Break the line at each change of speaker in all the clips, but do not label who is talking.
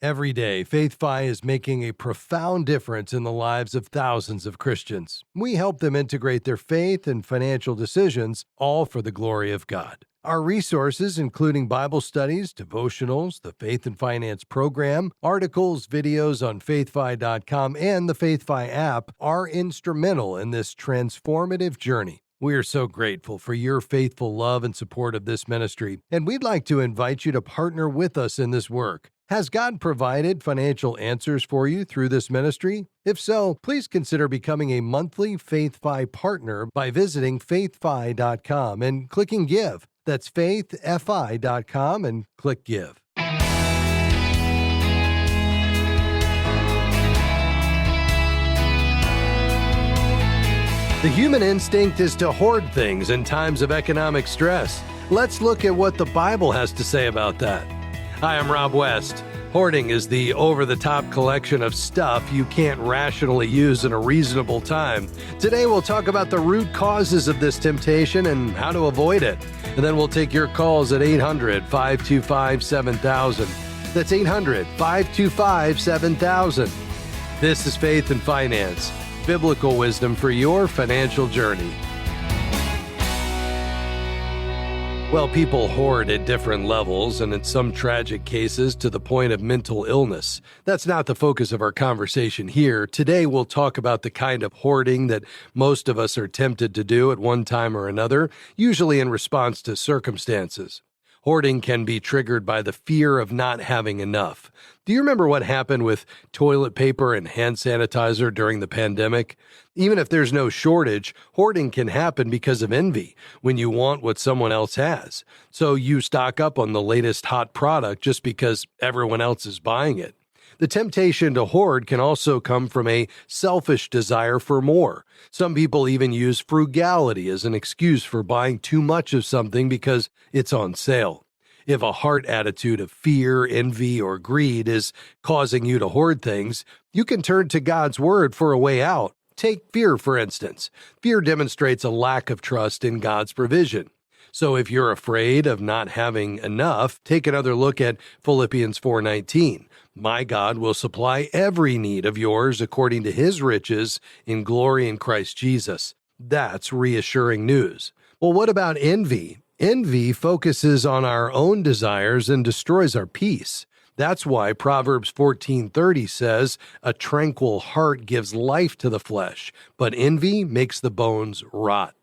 Every day, FaithFi is making a profound difference in the lives of thousands of Christians. We help them integrate their faith and financial decisions, all for the glory of God. Our resources, including Bible studies, devotionals, the Faith and Finance program, articles, videos on faithfi.com, and the FaithFi app, are instrumental in this transformative journey. We are so grateful for your faithful love and support of this ministry, and we'd like to invite you to partner with us in this work. Has God provided financial answers for you through this ministry? If so, please consider becoming a monthly FaithFi partner by visiting faithfi.com and clicking Give. That's faithfi.com and click Give. The human instinct is to hoard things in times of economic stress. Let's look at what the Bible has to say about that. Hi, I'm Rob West. Hoarding is the over-the-top collection of stuff you can't rationally use in a reasonable time. Today we'll talk about the root causes of this temptation and how to avoid it. And then we'll take your calls at 800-525-7000. That's 800-525-7000. This is Faith and Finance, biblical wisdom for your financial journey. Well, people hoard at different levels and in some tragic cases to the point of mental illness. That's not the focus of our conversation here. Today, we'll talk about the kind of hoarding that most of us are tempted to do at one time or another, usually in response to circumstances. Hoarding can be triggered by the fear of not having enough. Do you remember what happened with toilet paper and hand sanitizer during the pandemic? Even if there's no shortage, hoarding can happen because of envy when you want what someone else has. So you stock up on the latest hot product just because everyone else is buying it. The temptation to hoard can also come from a selfish desire for more. Some people even use frugality as an excuse for buying too much of something because it's on sale. If a heart attitude of fear, envy, or greed is causing you to hoard things, you can turn to God's Word for a way out. Take fear, for instance. Fear demonstrates a lack of trust in God's provision. So if you're afraid of not having enough, take another look at Philippians 4:19. My God will supply every need of yours according to his riches in glory in Christ Jesus. That's reassuring news. Well, what about envy? Envy focuses on our own desires and destroys our peace. That's why Proverbs 14:30 says, a tranquil heart gives life to the flesh, but envy makes the bones rot.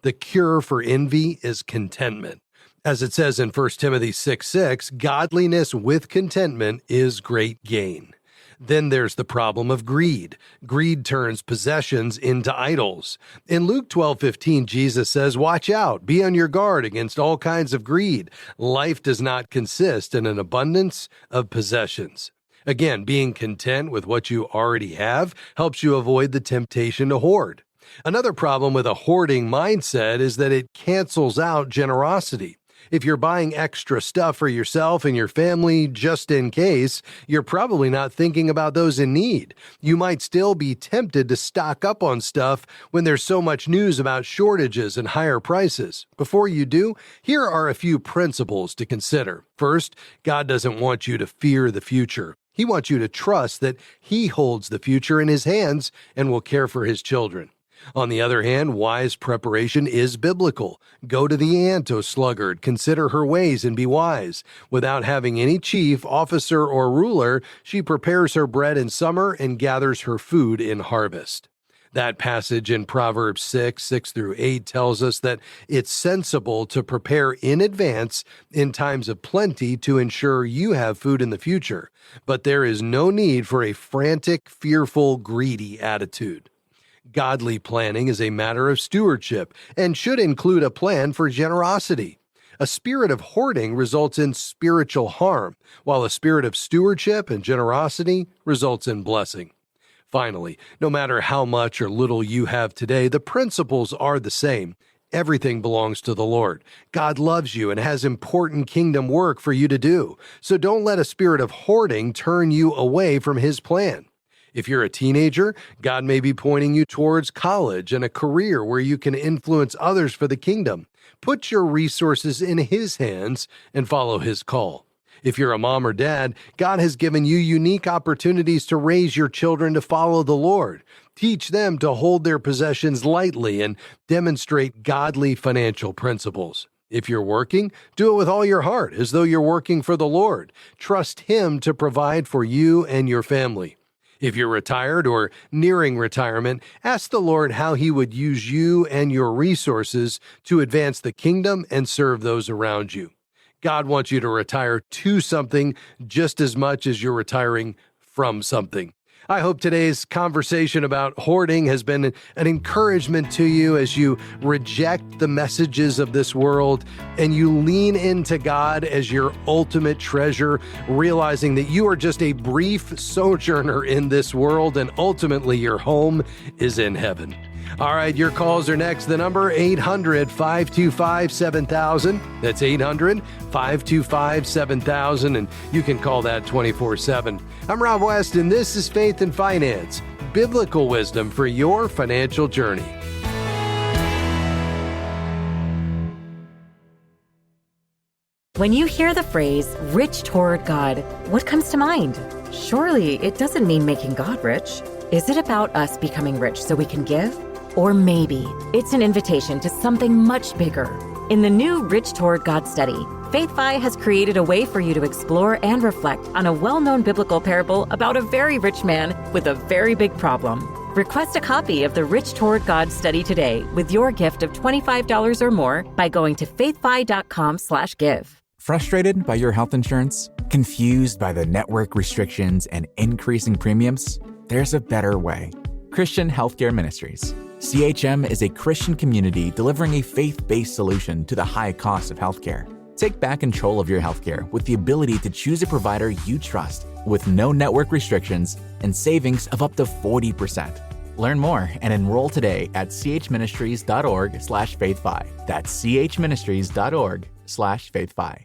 The cure for envy is contentment. As it says in 1 Timothy 6:6, godliness with contentment is great gain. Then there's the problem of greed. Greed turns possessions into idols. In Luke 12:15, Jesus says, watch out, be on your guard against all kinds of greed. Life does not consist in an abundance of possessions. Again, being content with what you already have helps you avoid the temptation to hoard. Another problem with a hoarding mindset is that it cancels out generosity. If you're buying extra stuff for yourself and your family just in case, you're probably not thinking about those in need. You might still be tempted to stock up on stuff when there's so much news about shortages and higher prices. Before you do, here are a few principles to consider. First, God doesn't want you to fear the future. He wants you to trust that He holds the future in His hands and will care for His children. On the other hand, wise preparation is biblical. Go to the ant, O sluggard, consider her ways and be wise. Without having any chief, officer, or ruler, she prepares her bread in summer and gathers her food in harvest. That passage in Proverbs 6:6-8 tells us that it's sensible to prepare in advance in times of plenty to ensure you have food in the future. But there is no need for a frantic, fearful, greedy attitude. Godly planning is a matter of stewardship and should include a plan for generosity. A spirit of hoarding results in spiritual harm, while a spirit of stewardship and generosity results in blessing. Finally, no matter how much or little you have today, the principles are the same. Everything belongs to the Lord. God loves you and has important kingdom work for you to do. So don't let a spirit of hoarding turn you away from His plan. If you're a teenager, God may be pointing you towards college and a career where you can influence others for the kingdom. Put your resources in His hands and follow His call. If you're a mom or dad, God has given you unique opportunities to raise your children to follow the Lord. Teach them to hold their possessions lightly and demonstrate godly financial principles. If you're working, do it with all your heart, as though you're working for the Lord. Trust Him to provide for you and your family. If you're retired or nearing retirement, ask the Lord how He would use you and your resources to advance the kingdom and serve those around you. God wants you to retire to something just as much as you're retiring from something. I hope today's conversation about hoarding has been an encouragement to you as you reject the messages of this world and you lean into God as your ultimate treasure, realizing that you are just a brief sojourner in this world and ultimately your home is in heaven. All right, your calls are next. The number 800-525-7000. That's 800-525-7000, and you can call that 24/7. I'm Rob West, and this is Faith and Finance, biblical wisdom for your financial journey.
When you hear the phrase, rich toward God, what comes to mind? Surely it doesn't mean making God rich. Is it about us becoming rich so we can give? Or maybe it's an invitation to something much bigger. In the new Rich Toward God study, FaithFi has created a way for you to explore and reflect on a well-known biblical parable about a very rich man with a very big problem. Request a copy of the Rich Toward God study today with your gift of $25 or more by going to faithfi.com/give.
Frustrated by your health insurance? Confused by the network restrictions and increasing premiums? There's a better way. Christian Healthcare Ministries. CHM is a Christian community delivering a faith-based solution to the high cost of healthcare. Take back control of your healthcare with the ability to choose a provider you trust with no network restrictions and savings of up to 40%. Learn more and enroll today at chministries.org/faithfi. That's chministries.org/faithfi.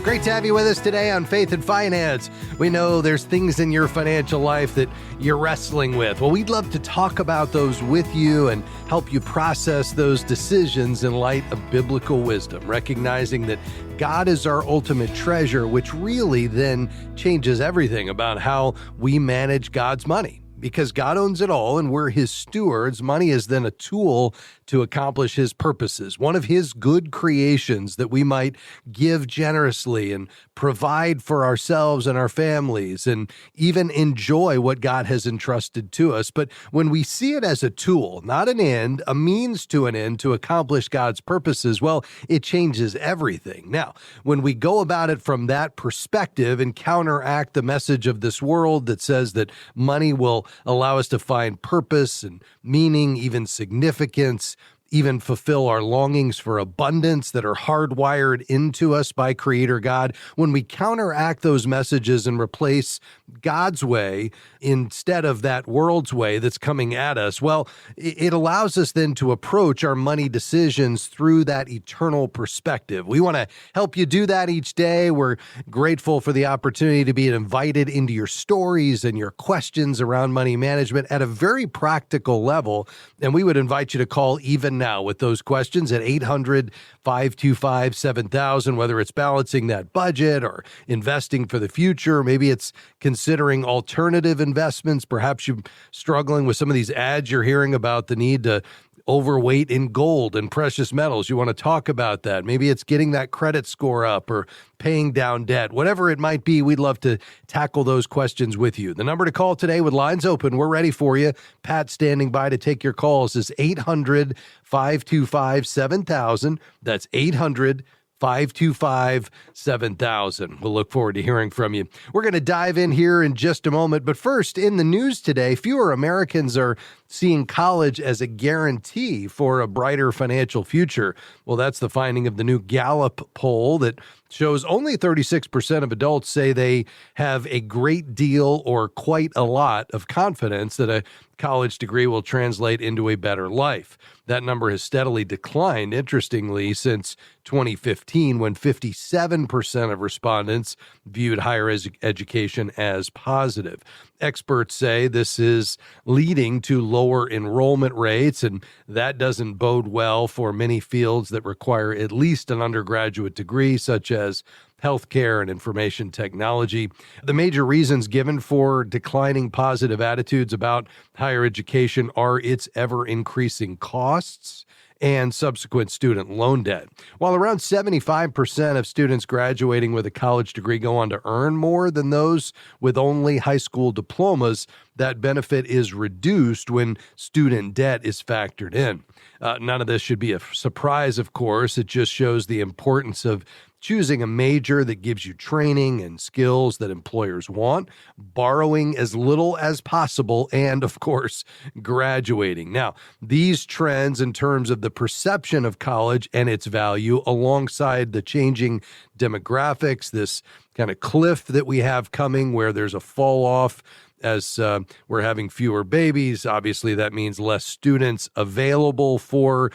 Great to have you with us today on Faith and Finance. We know there's things in your financial life that you're wrestling with. Well, we'd love to talk about those with you and help you process those decisions in light of biblical wisdom, recognizing that God is our ultimate treasure, which really then changes everything about how we manage God's money. Because God owns it all and we're His stewards, money is then a tool to accomplish His purposes, one of His good creations that we might give generously and provide for ourselves and our families and even enjoy what God has entrusted to us. But when we see it as a tool, not an end, a means to an end to accomplish God's purposes, well, it changes everything. Now, when we go about it from that perspective and counteract the message of this world that says that money will allow us to find purpose and meaning, even significance, even fulfill our longings for abundance that are hardwired into us by Creator God. When we counteract those messages and replace God's way instead of that world's way that's coming at us, well, it allows us then to approach our money decisions through that eternal perspective. We want to help you do that each day. We're grateful for the opportunity to be invited into your stories and your questions around money management at a very practical level. And we would invite you to call even now with those questions at 800-525-7000, whether it's balancing that budget or investing for the future. Maybe it's considering alternative investments. Perhaps you're struggling with some of these ads you're hearing about the need to overweight in gold and precious metals. You want to talk about that. Maybe it's getting that credit score up or paying down debt. Whatever it might be, we'd love to tackle those questions with you. The number to call today with lines open, we're ready for you. Pat standing by to take your calls is 800-525-7000. That's 800-525-7000. We'll look forward to hearing from you. We're going to dive in here in just a moment. But first, in the news today, fewer Americans are seeing college as a guarantee for a brighter financial future. Well, that's the finding of the new Gallup poll that shows only 36% of adults say they have a great deal or quite a lot of confidence that a college degree will translate into a better life. That number has steadily declined, interestingly, since 2015, when 57% of respondents viewed higher education as positive. Experts say this is leading to lower enrollment rates, and that doesn't bode well for many fields that require at least an undergraduate degree, such as healthcare and information technology. The major reasons given for declining positive attitudes about higher education are its ever-increasing costs and subsequent student loan debt. While around 75% of students graduating with a college degree go on to earn more than those with only high school diplomas, that benefit is reduced when student debt is factored in. None of this should be a surprise, of course. It just shows the importance of choosing a major that gives you training and skills that employers want, borrowing as little as possible, and, of course, graduating. Now, these trends in terms of the perception of college and its value, alongside the changing demographics, this kind of cliff that we have coming where there's a fall off as we're having fewer babies. Obviously, that means less students available for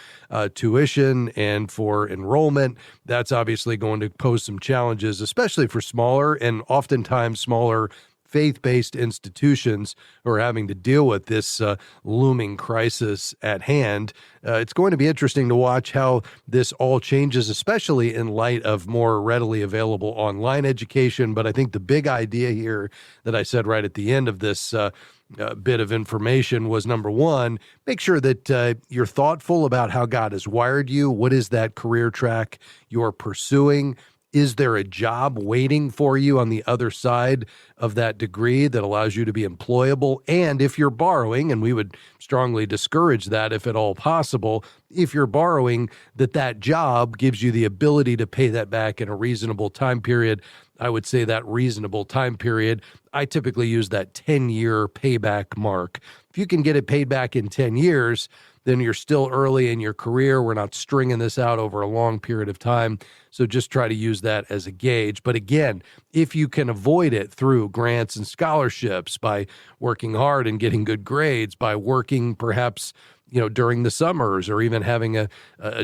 tuition and for enrollment. That's obviously going to pose some challenges, especially for smaller and oftentimes smaller faith-based institutions who are having to deal with this looming crisis at hand. It's going to be interesting to watch how this all changes, especially in light of more readily available online education. But I think the big idea here that I said right at the end of this bit of information was, number one, make sure that you're thoughtful about how God has wired you. What is that career track you're pursuing? Is there a job waiting for you on the other side of that degree that allows you to be employable? And if you're borrowing, and we would strongly discourage that if at all possible, if you're borrowing, that job gives you the ability to pay that back in a reasonable time period. I would say that reasonable time period, I typically use that 10-year payback mark. If you can get it paid back in 10 years, then you're still early in your career. We're not stringing this out over a long period of time. So just try to use that as a gauge. But again, if you can avoid it through grants and scholarships, by working hard and getting good grades, by working perhaps during the summers, or even having a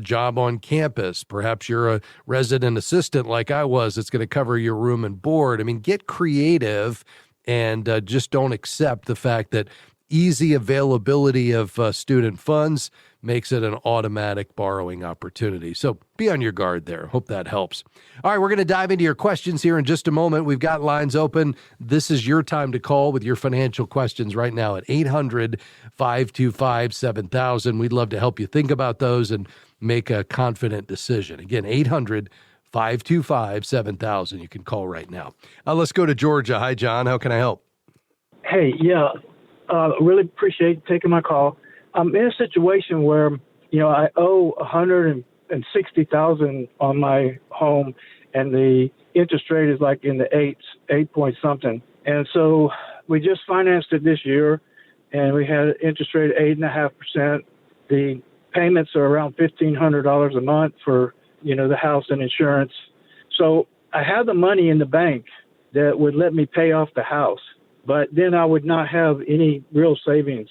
job on campus. Perhaps you're a resident assistant like I was that's going to cover your room and board. I mean, get creative and just don't accept the fact that easy availability of student funds makes it an automatic borrowing opportunity. So be on your guard there. Hope that helps. All right, we're going to dive into your questions here in just a moment. We've got lines open. This is your time to call with your financial questions right now at 800-525-7000. We'd love to help you think about those and make a confident decision. Again, 800-525-7000. You can call right now. Let's go to Georgia. Hi, John. How can I help?
Hey, yeah. Really appreciate taking my call. I'm in a situation where, I owe $160,000 on my home, and the interest rate is like in the 8 point something. And so we just financed it this year, and we had an interest rate of 8.5%. The payments are around $1,500 a month for, the house and insurance. So I have the money in the bank that would let me pay off the house, but then I would not have any real savings.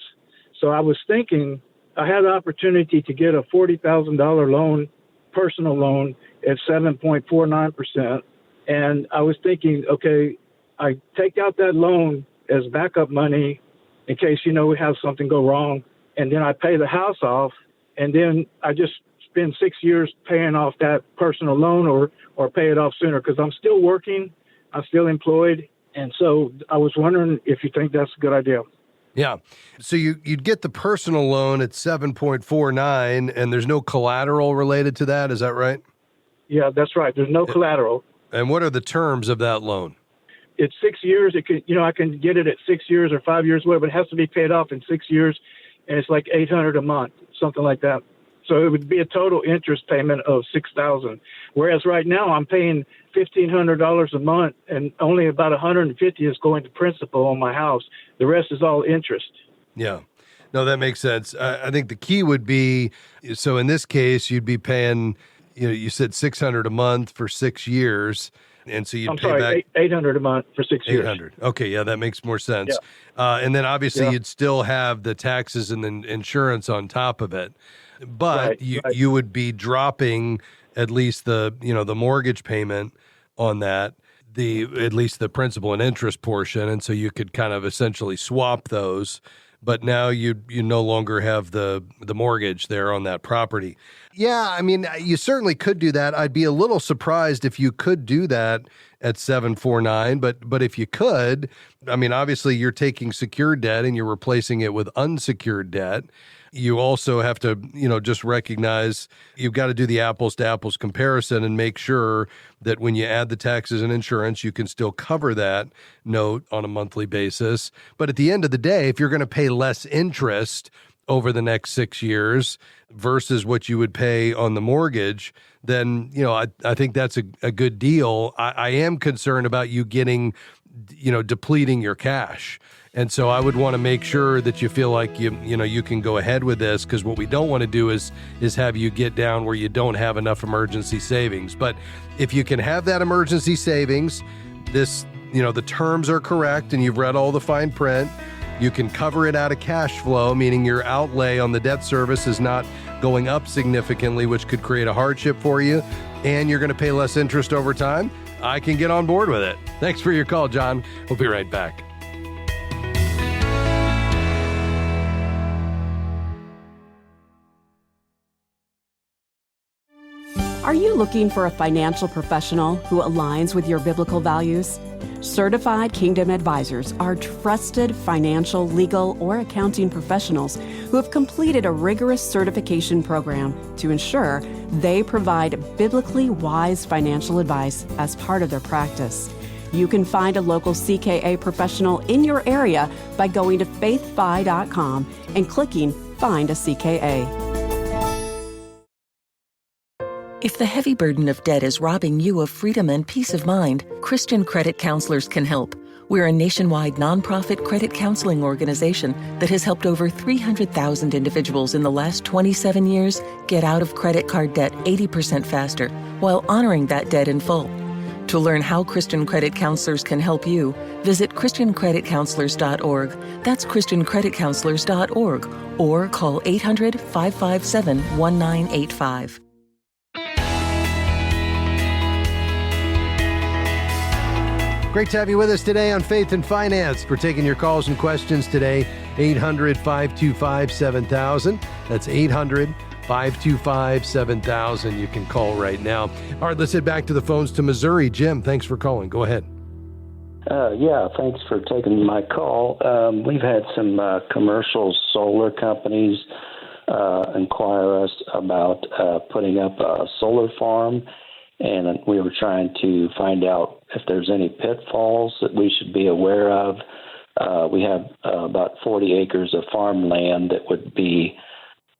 So I was thinking I had the opportunity to get a $40,000 loan, personal loan at 7.49%. And I was thinking, okay, I take out that loan as backup money in case, we have something go wrong. And then I pay the house off, and then I just spend 6 years paying off that personal loan or pay it off sooner, because I'm still working. I'm still employed. And so I was wondering if you think that's a good idea.
Yeah. So you'd get the personal loan at 7.49, and there's no collateral related to that. Is that right?
Yeah, that's right. There's no collateral.
And what are the terms of that loan?
It's 6 years. It could, I can get it at 6 years or 5 years, whatever. It has to be paid off in 6 years, and it's like $800 a month, something like that. So it would be a total interest payment of $6,000. Whereas right now I'm paying $1,500 a month, and only about $150 is going to principal on my house. The rest is all interest.
Yeah. No, that makes sense. I think the key would be, so in this case, you'd be paying, you said $600 a month for 6 years. And so you'd pay back
$800 a month for 6 years.
$800. Okay. Yeah, that makes more sense. Yeah. And then obviously you'd still have the taxes and the insurance on top of it. but
Right.
you would be dropping at least the mortgage payment on that, at least the principal and interest portion, and so you could kind of essentially swap those. But now you no longer have the mortgage there on that property. Yeah, I mean, you certainly could do that. I'd be a little surprised if you could do that at 749, but if you could, I mean, obviously you're taking secured debt and you're replacing it with unsecured debt. You also have to, just recognize you've got to do the apples to apples comparison and make sure that when you add the taxes and insurance, you can still cover that note on a monthly basis. But at the end of the day, if you're going to pay less interest over the next 6 years versus what you would pay on the mortgage, then, I think that's a good deal. I am concerned about you getting, depleting your cash. And so I would want to make sure that you feel like you can go ahead with this, because what we don't want to do is have you get down where you don't have enough emergency savings. But if you can have that emergency savings, the terms are correct and you've read all the fine print, you can cover it out of cash flow, meaning your outlay on the debt service is not going up significantly, which could create a hardship for you, and you're going to pay less interest over time. I can get on board with it. Thanks for your call, John. We'll be right back.
Are you looking for a financial professional who aligns with your biblical values? Certified Kingdom Advisors are trusted financial, legal, or accounting professionals who have completed a rigorous certification program to ensure they provide biblically wise financial advice as part of their practice. You can find a local CKA professional in your area by going to faithfi.com and clicking Find a CKA.
If the heavy burden of debt is robbing you of freedom and peace of mind, Christian Credit Counselors can help. We're a nationwide nonprofit credit counseling organization that has helped over 300,000 individuals in the last 27 years get out of credit card debt 80% faster while honoring that debt in full. To learn how Christian Credit Counselors can help you, visit ChristianCreditCounselors.org. That's ChristianCreditCounselors.org, or call 800-557-1985.
Great to have you with us today on Faith and Finance. We're taking your calls and questions today, 800-525-7000. That's 800-525-7000. You can call right now. All right, let's head back to the phones to Missouri. Jim, thanks for calling. Go ahead.
Yeah, thanks for taking my call. We've had some commercial solar companies inquire us about putting up a solar farm, and we were trying to find out if there's any pitfalls that we should be aware of. We have about 40 acres of farmland that would be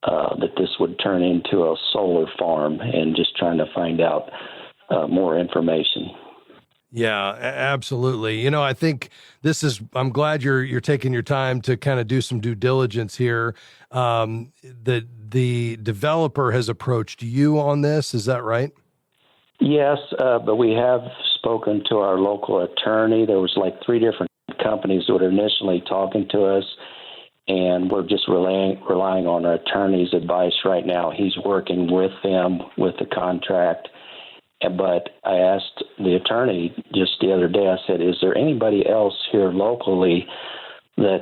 that this would turn into a solar farm, and just trying to find out more information.
Yeah, absolutely. I think I'm glad you're taking your time to kind of do some due diligence here. The developer has approached you on this. Is that right?
Yes, but we have spoken to our local attorney. There was like 3 different companies that were initially talking to us, and we're just relying on our attorney's advice right now. He's working with them with the contract. But I asked the attorney just the other day, I said, is there anybody else here locally that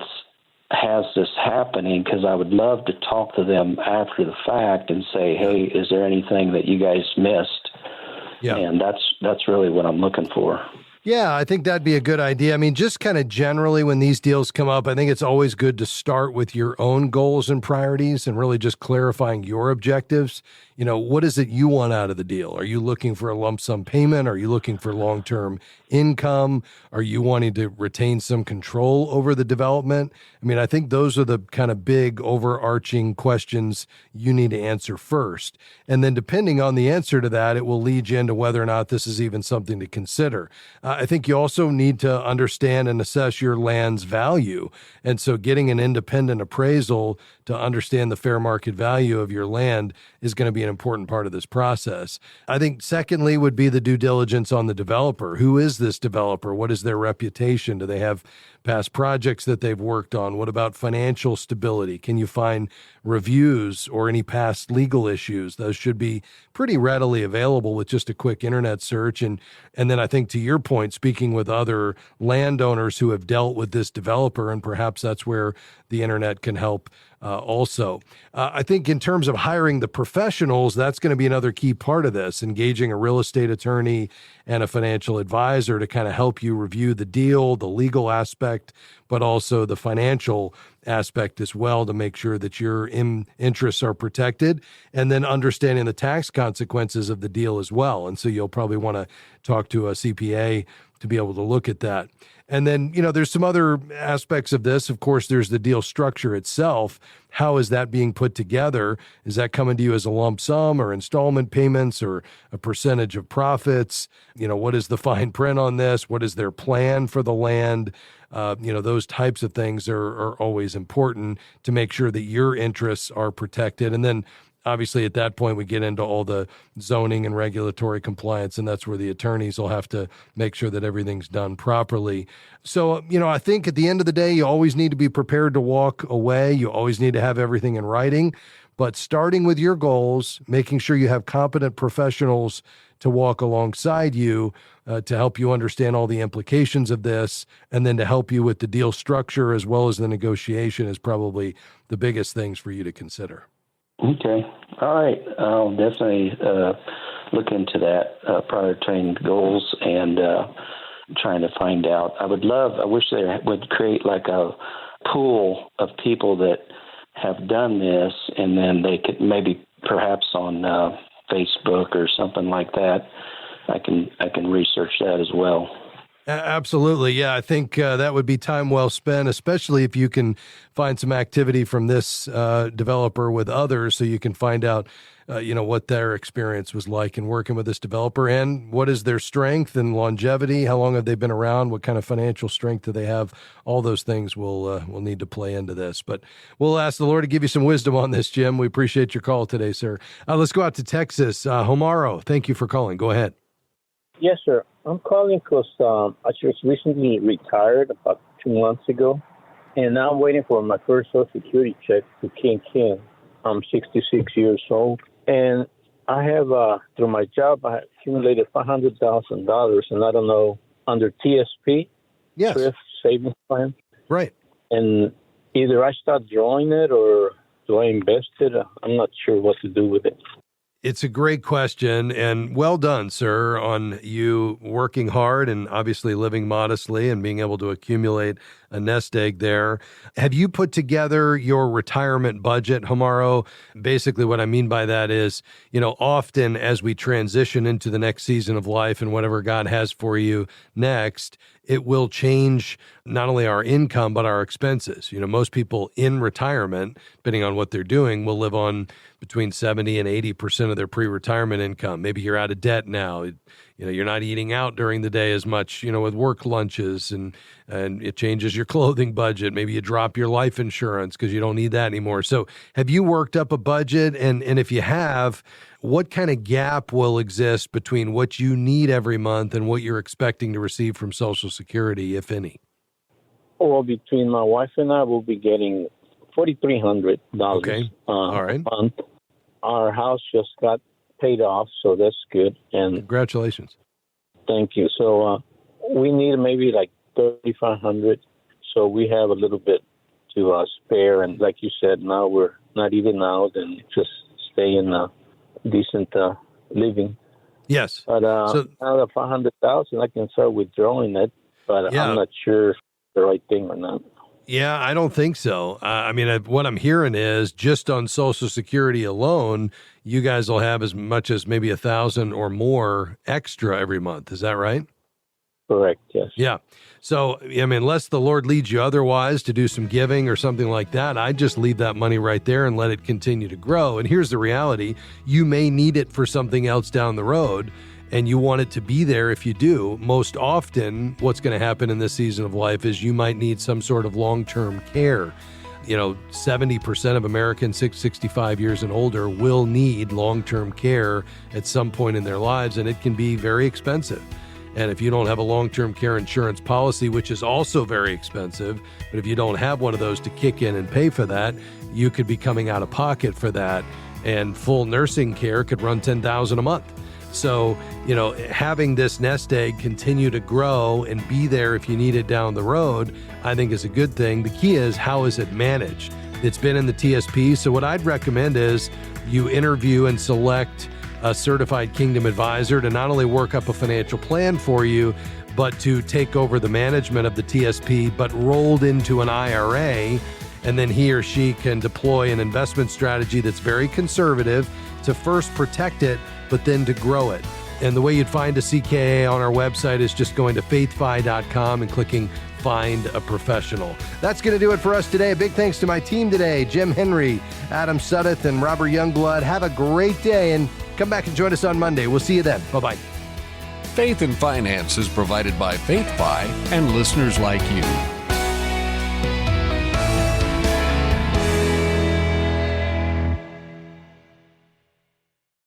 has this happening? Because I would love to talk to them after the fact and say, hey, is there anything that you guys missed? Yeah. And that's really what I'm looking for.
Yeah, I think that'd be a good idea. I mean, just kind of generally when these deals come up, I think it's always good to start with your own goals and priorities and really just clarifying your objectives. What is it you want out of the deal? Are you looking for a lump sum payment? Are you looking for long-term income? Are you wanting to retain some control over the development? I mean, I think those are the kind of big overarching questions you need to answer first. And then depending on the answer to that, it will lead you into whether or not this is even something to consider. I think you also need to understand and assess your land's value. And so getting an independent appraisal to understand the fair market value of your land is going to be an important part of this process. I think secondly would be the due diligence on the developer. Who is this developer? What is their reputation? Do they have past projects that they've worked on? What about financial stability? Can you find reviews or any past legal issues? Those should be pretty readily available with just a quick internet search. And then I think to your point, speaking with other landowners who have dealt with this developer, and perhaps that's where the internet can help also. I think in terms of hiring the professionals, that's going to be another key part of this, engaging a real estate attorney and a financial advisor to kind of help you review the deal, the legal aspect, but also the financial aspect as well, to make sure that your interests are protected, and then understanding the tax consequences of the deal as well. And so you'll probably want to talk to a CPA to be able to look at that. And then, there's some other aspects of this. Of course, there's the deal structure itself. How is that being put together? Is that coming to you as a lump sum or installment payments or a percentage of profits? What is the fine print on this? What is their plan for the land? Those types of things are always important to make sure that your interests are protected. And then obviously, at that point, we get into all the zoning and regulatory compliance, and that's where the attorneys will have to make sure that everything's done properly. So, I think at the end of the day, you always need to be prepared to walk away. You always need to have everything in writing. But starting with your goals, making sure you have competent professionals to walk alongside you to help you understand all the implications of this, and then to help you with the deal structure as well as the negotiation is probably the biggest things for you to consider.
Okay. All right. I'll definitely look into that prior to training goals and trying to find out. I wish they would create like a pool of people that have done this, and then they could maybe perhaps on Facebook or something like that. I can research that as well.
Absolutely. Yeah, I think that would be time well spent, especially if you can find some activity from this developer with others, so you can find out, what their experience was like in working with this developer, and what is their strength and longevity. How long have they been around? What kind of financial strength do they have? All those things will need to play into this. But we'll ask the Lord to give you some wisdom on this, Jim. We appreciate your call today, sir. Let's go out to Texas. Homaro, thank you for calling. Go ahead.
Yes, sir. I'm calling because I just recently retired about 2 months ago, and now I'm waiting for my first Social Security check to kick in. I'm 66 years old, and I have, through my job, I accumulated $500,000, and I don't know, under TSP,
yes,
Thrift Savings Plan.
Right.
And either I start drawing it or do I invest it? I'm not sure what to do with it.
It's a great question, and well done, sir, on you working hard and obviously living modestly and being able to accumulate a nest egg there. Have you put together your retirement budget, Homaro? Basically, what I mean by that is, often as we transition into the next season of life and whatever God has for you next, it will change not only our income, but our expenses. Most people in retirement, depending on what they're doing, will live on between 70 and 80% of their pre-retirement income. Maybe you're out of debt now. You're not eating out during the day as much, with work lunches, and it changes your clothing budget. Maybe you drop your life insurance because you don't need that anymore. So have you worked up a budget? And if you have, what kind of gap will exist between what you need every month and what you're expecting to receive from Social Security, if any?
Well, between my wife and I, we'll be getting $4,300
All right.
a month. Our house just got paid off, so that's good. And
congratulations.
Thank you. So we need maybe like $3,500, so we have a little bit to spare. And like you said, now we're not even out and just stay in decent living.
Yes.
But
so,
out of $500,000, I can start withdrawing it, but I'm not sure if it's the right thing or not.
Yeah, I don't think so. What I'm hearing is just on Social Security alone, you guys will have as much as maybe $1,000 or more extra every month. Is that right?
Correct, yes.
Yeah. So, unless the Lord leads you otherwise to do some giving or something like that, I'd just leave that money right there and let it continue to grow. And here's the reality. You may need it for something else down the road. and you want it to be there if you do. Most often, what's going to happen in this season of life is you might need some sort of long-term care. 70% of Americans 65 years and older will need long-term care at some point in their lives, and it can be very expensive. And if you don't have a long-term care insurance policy, which is also very expensive, but if you don't have one of those to kick in and pay for that, you could be coming out of pocket for that. And full nursing care could run $10,000 a month. So, having this nest egg continue to grow and be there if you need it down the road, I think is a good thing. The key is, how is it managed? It's been in the TSP. So what I'd recommend is you interview and select a certified Kingdom advisor to not only work up a financial plan for you, but to take over the management of the TSP, but rolled into an IRA. And then he or she can deploy an investment strategy that's very conservative to first protect it, but then to grow it. And the way you'd find a CKA on our website is just going to faithfi.com and clicking Find a Professional. That's going to do it for us today. A big thanks to my team today, Jim Henry, Adam Suddeth, and Robert Youngblood. Have a great day and come back and join us on Monday. We'll see you then. Bye-bye.
Faith and Finance is provided by FaithFi and listeners like you.